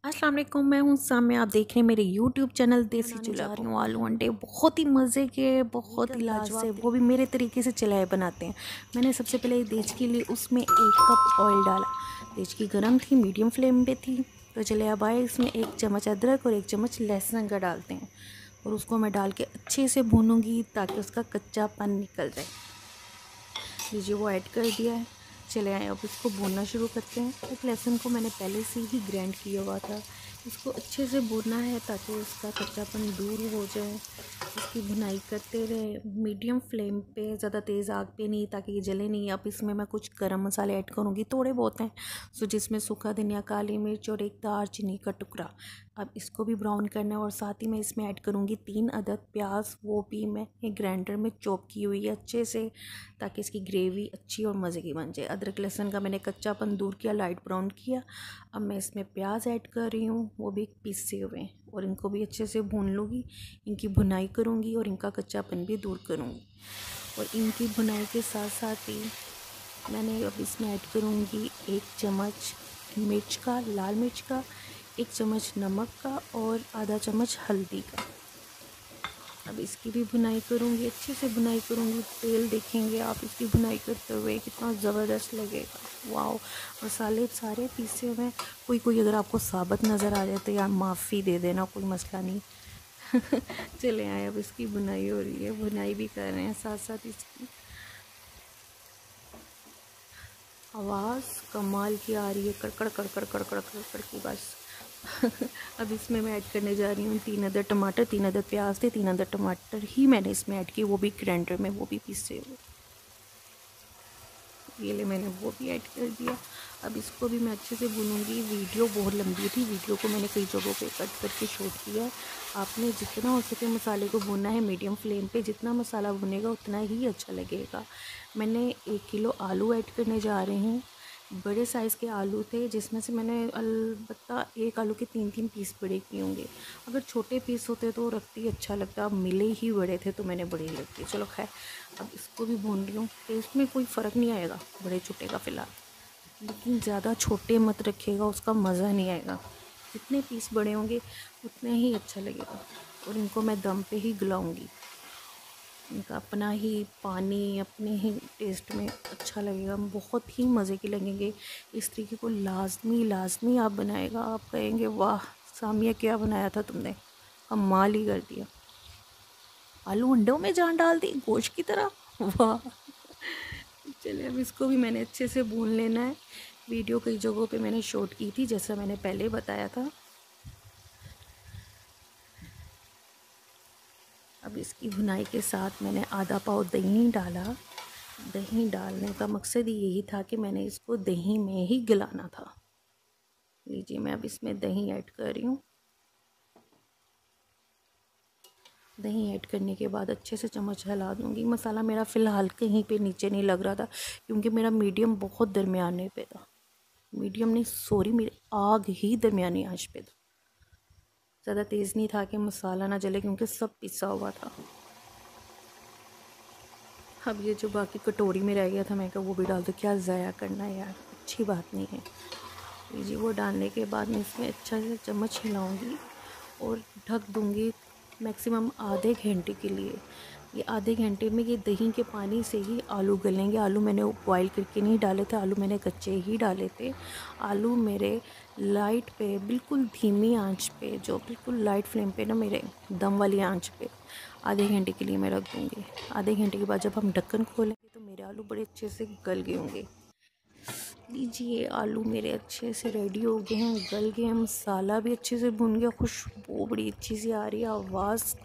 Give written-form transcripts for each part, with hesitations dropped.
अस्सलाम वालेकुम, मैं हूँ साम्या। आप देख रहे हैं मेरे यूट्यूब चैनल देसी चूल्हा। रही हूँ आलू अंडे बहुत ही मज़े के, बहुत ही लाजवाब, वो भी मेरे तरीके से चलाए बनाते हैं। मैंने सबसे पहले देच के लिए उसमें 1 कप ऑयल डाला। देचकी गर्म थी, मीडियम फ्लेम पे थी। तो चले अब आए, इसमें 1 चम्मच अदरक और 1 चम्मच लहसुन का डालते हैं और उसको मैं डाल के अच्छे से भूनूंगी ताकि उसका कच्चापन निकल जाए। लीजिए वो ऐड कर दिया है। चले आए, अब इसको भूनना शुरू करते हैं। एक लहसुन को मैंने पहले से ही ग्राइंड किया हुआ था। इसको अच्छे से भूनना है ताकि उसका कच्चापन दूर हो जाए। इसकी भुनाई करते रहे मीडियम फ्लेम पे, ज़्यादा तेज़ आग पे नहीं, ताकि ये जले नहीं। अब इसमें मैं कुछ गरम मसाले ऐड करूँगी, थोड़े बहुत हैं। जिसमें सूखा धनिया, काली मिर्च और 1 दालचीनी का टुकड़ा। अब इसको भी ब्राउन करना है और साथ ही मैं इसमें ऐड करूँगी 3 अदद प्याज। वो भी मैं एक ग्राइंडर में चॉप की हुई है अच्छे से, ताकि इसकी ग्रेवी अच्छी और मज़े की बन जाए। अदरक लहसुन का मैंने कच्चापन दूर किया, लाइट ब्राउन किया। अब मैं इसमें प्याज ऐड कर रही हूँ, वो भी पीसे हुए, और इनको भी अच्छे से भून लूँगी। इनकी भुनाई करूँगी और इनका कच्चापन भी दूर करूँगी। और इनकी भुनाई के साथ साथ ही मैंने अब इसमें ऐड करूँगी 1 चम्मच मिर्च का, लाल मिर्च का, 1 चम्मच नमक का और आधा चम्मच हल्दी का। अब इसकी भी भुनाई करूँगी, अच्छे से भुनाई करूँगी। तेल देखेंगे आप इसकी भुनाई करते हुए कितना ज़बरदस्त लगेगा। वाओ, मसाले सारे पीसे हुए हैं। कोई अगर आपको साबुत नज़र आ जाए तो यार माफ़ी दे देना, कोई मसला नहीं। चले आए, अब इसकी भुनाई हो रही है, भुनाई भी कर रहे हैं साथ साथ। इसकी आवाज़ कमाल की आ रही है, कड़कड़ कड़कड़ कड़कड़ कड़कड़ की बस। अब इसमें मैं ऐड करने जा रही हूँ 3 अदद टमाटर। 3 अदद प्याज थे, 3 अदद टमाटर ही मैंने इसमें ऐड किए, वो भी ग्राइंडर में, वो भी पीसे हुए। ये ले, मैंने वो भी ऐड कर दिया। अब इसको भी मैं अच्छे से भूनूंगी। वीडियो बहुत लंबी थी, वीडियो को मैंने कई जगहों पे कट करके शूट किया है। आपने जितना हो सके मसाले को भूनना है मीडियम फ्लेम पे। जितना मसाला भुनेगा उतना ही अच्छा लगेगा। मैंने 1 किलो आलू ऐड करने जा रही हूँ। बड़े साइज़ के आलू थे, जिसमें से मैंने अलबत्ता एक आलू के 3-3 पीस बड़े किए होंगे। अगर छोटे पीस होते तो रखती अच्छा लगता, अब मिले ही बड़े थे तो मैंने बड़े लगती। चलो खैर, अब इसको भी भून रही हूँ। टेस्ट में कोई फ़र्क नहीं आएगा बड़े छोटे का फ़िलहाल, लेकिन ज़्यादा छोटे मत रखिएगा, उसका मज़ा नहीं आएगा। जितने पीस बड़े होंगे उतने ही अच्छा लगेगा। और इनको मैं दम पे ही गलाऊंगी। इनका अपना ही पानी, अपने ही टेस्ट में अच्छा लगेगा, बहुत ही मज़े के लगेंगे। इस तरीके को लाजमी आप बनाएगा। आप कहेंगे वाह सामिया, क्या बनाया था तुमने, कमाल ही कर दिया। आलू अंडों में जान डाल दी गोश्त की तरह, वाह। चलिए, अब इसको भी मैंने अच्छे से भून लेना है। वीडियो कई जगहों पे मैंने शूट की थी, जैसा मैंने पहले बताया था। अब इसकी भुनाई के साथ मैंने आधा पाव दही डाला। दही डालने का मकसद ही यही था कि मैंने इसको दही में ही गलाना था। लीजिए, मैं अब इसमें दही ऐड कर रही हूँ। दही ऐड करने के बाद अच्छे से चम्मच हिला दूँगी। मसाला मेरा फ़िलहाल कहीं पे नीचे नहीं लग रहा था, क्योंकि मेरा मीडियम बहुत दरमियाने पे था। मीडियम नहीं, सॉरी, मेरी आग ही दरमियानी आंच पे था। ज़्यादा तेज़ नहीं था कि मसाला ना जले, क्योंकि सब पिसा हुआ था। अब ये जो बाकी कटोरी में रह गया था, मैं कहा वो भी डाल दो, क्या ज़ाया करना है यार, अच्छी बात नहीं है। लीजिए, वो डालने के बाद मैं इसमें अच्छा से चम्मच हिलाऊंगी और ढक दूंगी मैक्सिमम आधे घंटे के लिए। ये आधे घंटे में ये दही के पानी से ही आलू गलेंगे। आलू मैंने बॉईल करके नहीं डाले थे, आलू मैंने कच्चे ही डाले थे। आलू मेरे लाइट पे, बिल्कुल धीमी आंच पे, जो बिल्कुल लाइट फ्लेम पे ना, मेरे दम वाली आंच पे आधे घंटे के लिए मैं रख दूँगी। आधे घंटे के बाद जब हम ढक्कन खोलेंगे तो मेरे आलू बड़े अच्छे से गल गए होंगे। लीजिए, आलू मेरे अच्छे से रेडी हो गए हैं, गल गए हैं, मसाला भी अच्छे से भुन गया, खुशबू बड़ी अच्छी सी आ रही है, आवाज़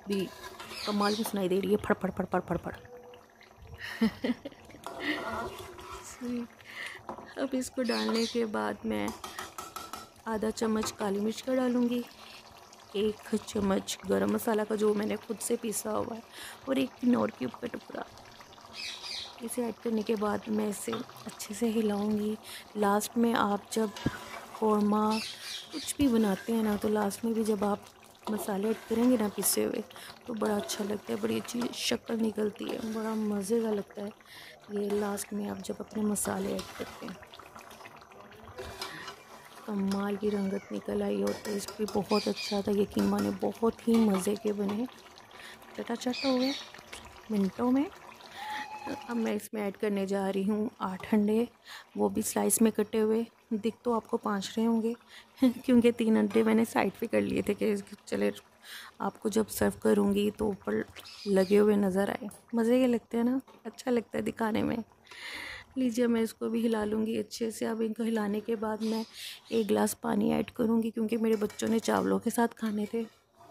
भी कमाल की सुनाई दे रही है, फड़ फड़ फड़ फड़ फड़ फड़। अब इसको डालने के बाद मैं आधा चम्मच काली मिर्च का डालूँगी, 1 चम्मच गरम मसाला का जो मैंने खुद से पीसा हुआ है, और 1 किनौर क्यूब का टुकड़ा। इसे ऐड करने के बाद मैं इसे अच्छे से हिलाऊंगी। लास्ट में आप जब कौरमा कुछ भी बनाते हैं ना, तो लास्ट में भी जब आप मसाले ऐड करेंगे ना पिसे हुए, तो बड़ा अच्छा लगता है, बड़ी अच्छी शक्ल निकलती है, बड़ा मज़े का लगता है ये। लास्ट में आप जब अपने मसाले ऐड करते हैं, कमाल की रंगत निकल आई और टेस्ट भी बहुत अच्छा था। यकीन माने बहुत ही मज़े के बने, चटाचट हो गए मिनटों में। अब मैं इसमें ऐड करने जा रही हूँ 8 अंडे, वो भी स्लाइस में कटे हुए। दिख तो आपको 5 रहे होंगे क्योंकि 3 अंडे मैंने साइड पे कर लिए थे कि चले आपको जब सर्व करूँगी तो ऊपर लगे हुए नज़र आए। मज़े के लगते हैं ना, अच्छा लगता है दिखाने में। लीजिए मैं इसको भी हिला लूँगी अच्छे से। अब इनको हिलाने के बाद मैं 1 गिलास पानी ऐड करूँगी क्योंकि मेरे बच्चों ने चावलों के साथ खाने थे।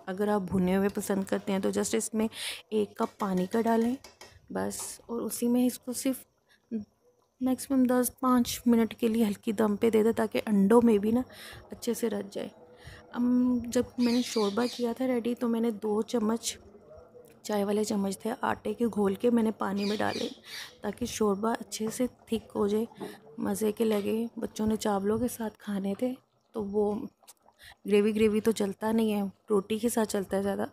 अगर आप भुने हुए पसंद करते हैं तो जस्ट इसमें 1 कप पानी का डालें बस, और उसी में इसको सिर्फ मैक्सिमम 10-5 मिनट के लिए हल्की दम पे दे दें ताकि अंडों में भी ना अच्छे से रच जाए। अब जब मैंने शोरबा किया था रेडी तो मैंने 2 चम्मच चाय वाले चम्मच थे आटे के घोल के मैंने पानी में डाले ताकि शोरबा अच्छे से थिक हो जाए, मज़े के लगे। बच्चों ने चावलों के साथ खाने थे तो वो ग्रेवी ग्रेवी तो चलता नहीं है, रोटी के साथ चलता है ज़्यादा,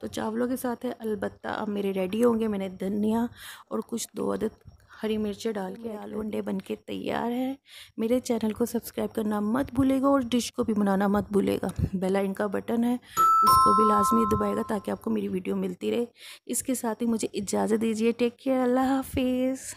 तो चावलों के साथ है। अलबत्ता अब मेरे रेडी होंगे। मैंने धनिया और कुछ 2 अदद हरी मिर्चें डाल के आलू अंडे बन के तैयार है। मेरे चैनल को सब्सक्राइब करना मत भूलेगा और डिश को भी बनाना मत भूलेगा। बेल आइकन का बटन है उसको भी लाजमी दबाएगा ताकि आपको मेरी वीडियो मिलती रहे। इसके साथ ही मुझे इजाज़त दीजिए। टेक केयर, अल्लाह हाफिज़।